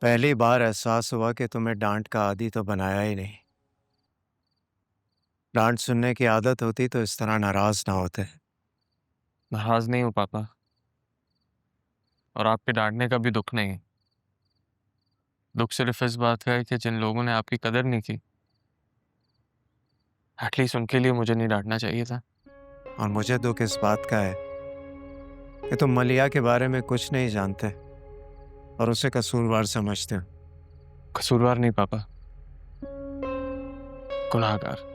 पहली बार एहसास हुआ कि तुम्हें डांट का आदी तो बनाया ही नहीं। डांट सुनने की आदत होती तो इस तरह नाराज ना होते। नाराज नहीं हूँ पापा, और आपके डांटने का भी दुख नहीं है। दुख सिर्फ इस बात का है कि जिन लोगों ने आपकी कदर नहीं की, एटलीस्ट उनके लिए मुझे नहीं डांटना चाहिए था। और मुझे दुख इस बात का है कि तुम मलिया के बारे में कुछ नहीं जानते और उसे कसूरवार समझते हो। कसूरवार नहीं पापा, गुनाहगार।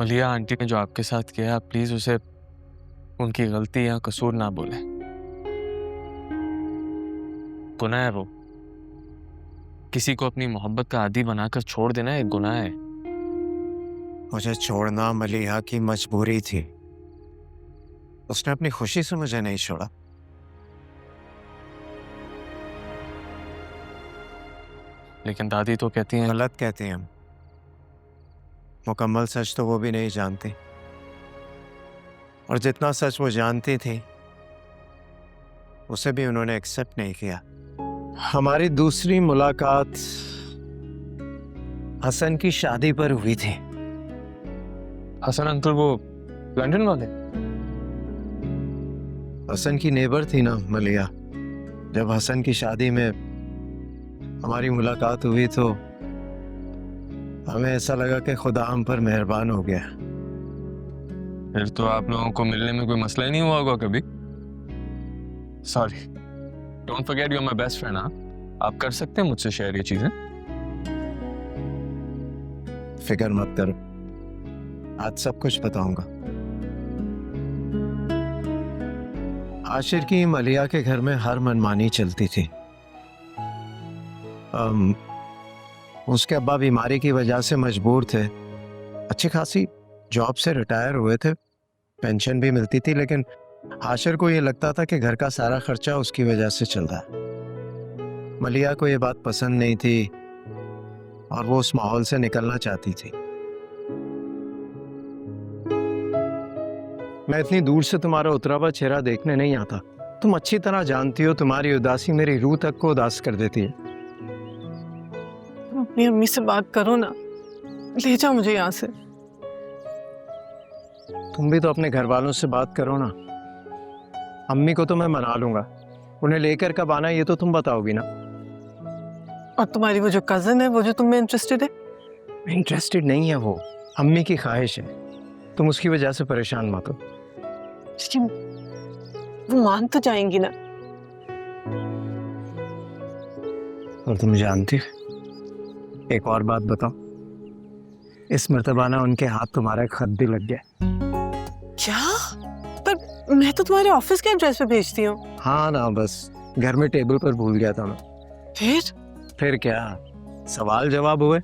मलिया आंटी ने जो आपके साथ किया, आप प्लीज उसे उनकी गलती या कसूर ना बोले। गुनाह है वो। किसी को अपनी मोहब्बत का आदी बनाकर छोड़ देना एक गुनाह है। मुझे छोड़ना मलिया की मजबूरी थी। उसने अपनी खुशी से मुझे नहीं छोड़ा। लेकिन दादी तो कहती हैं। गलत कहते हैं हम। मुकम्मल सच तो वो भी नहीं जानती, और जितना सच वो जानती थी उसे भी उन्होंने एक्सेप्ट नहीं किया। हमारी दूसरी मुलाकात हसन की शादी पर हुई थी। हसन अंकल वो लंदन वाले? हसन की नेबर थी ना मलिया। जब हसन की शादी में हमारी मुलाकात हुई तो हमें ऐसा लगा कि खुदा हम पर मेहरबान हो गया। फिर तो आप लोगों को मिलने में कोई मसला ही नहीं हुआ होगा कभी। Sorry, don't forget you are my best friend. हाँ, आप कर सकते हैं मुझसे शेयर ये चीजें। फिक्र मत करो, आज सब कुछ बताऊंगा। आशिर की मलिया के घर में हर मनमानी चलती थी। उसके अब्बा बीमारी की वजह से मजबूर थे। अच्छी खासी जॉब से रिटायर हुए थे, पेंशन भी मिलती थी, लेकिन आशिर को ये लगता था कि घर का सारा खर्चा उसकी वजह से चल रहा है। मलिया को ये बात पसंद नहीं थी और वो उस माहौल से निकलना चाहती थी। मैं इतनी दूर से तुम्हारा उतरा हुआ चेहरा देखने नहीं आता। तुम अच्छी तरह जानती हो तुम्हारी उदासी मेरी रूह तक को उदास कर देती है। अपनी अम्मी से बात करो ना, ले जाओ मुझे यहाँ से। तुम भी तो अपने घर वालों से बात करो ना। अम्मी को तो मैं मना लूंगा, उन्हें लेकर कब आना ये तो तुम बताओगी ना। और तुम्हारी वो जो कजन है, वो जो तुम में इंटरेस्टेड है? इंटरेस्टेड नहीं है वो, अम्मी की ख्वाहिश है। तुम उसकी वजह से परेशान मत हो। लेकिन वो मान तो जाएंगी ना। और तुम जानती हो, एक और बात बताओ, इस मर्तबा ना उनके हाथ तुम्हारा एक खत भी लग गया। क्या? पर मैं तो तुम्हारे ऑफिस के एड्रेस पे भेजती हूँ। हाँ ना, बस घर में टेबल पर भूल गया था मैं। फिर क्या, सवाल जवाब हुए।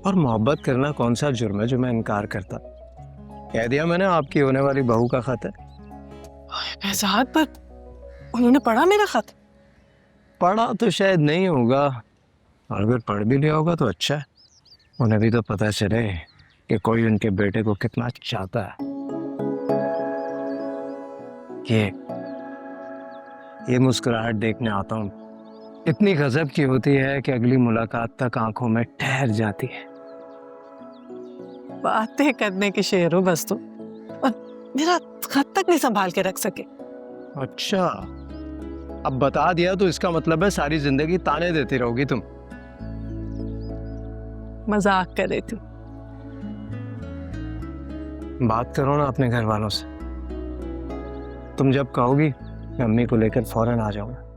और मोहब्बत करना कौन सा जुर्म है जो मैं इनकार करता। कह दिया मैंने, आपकी होने वाली बहू का खत है। एजाज, पर उन्होंने पढ़ा मेरा खत? पढ़ा तो शायद नहीं होगा, और अगर पढ़ भी लिया होगा तो अच्छा है। उन्हें भी तो पता चले कि कोई उनके बेटे को कितना चाहता है। ये मुस्कुराहट देखने आता हूँ, इतनी गजब की होती है कि अगली मुलाकात तक आंखों में ठहर जाती है। बातें करने के शेर हो बस तुम, और मेरा खत तक नहीं संभाल के रख सके। अच्छा, अब बता दिया तो इसका मतलब है सारी जिंदगी ताने देती रहोगी तुम। मजाक कर रही थी। बात करो ना अपने घर वालों से। तुम जब कहोगी मैं अम्मी को लेकर फौरन आ जाऊंगा।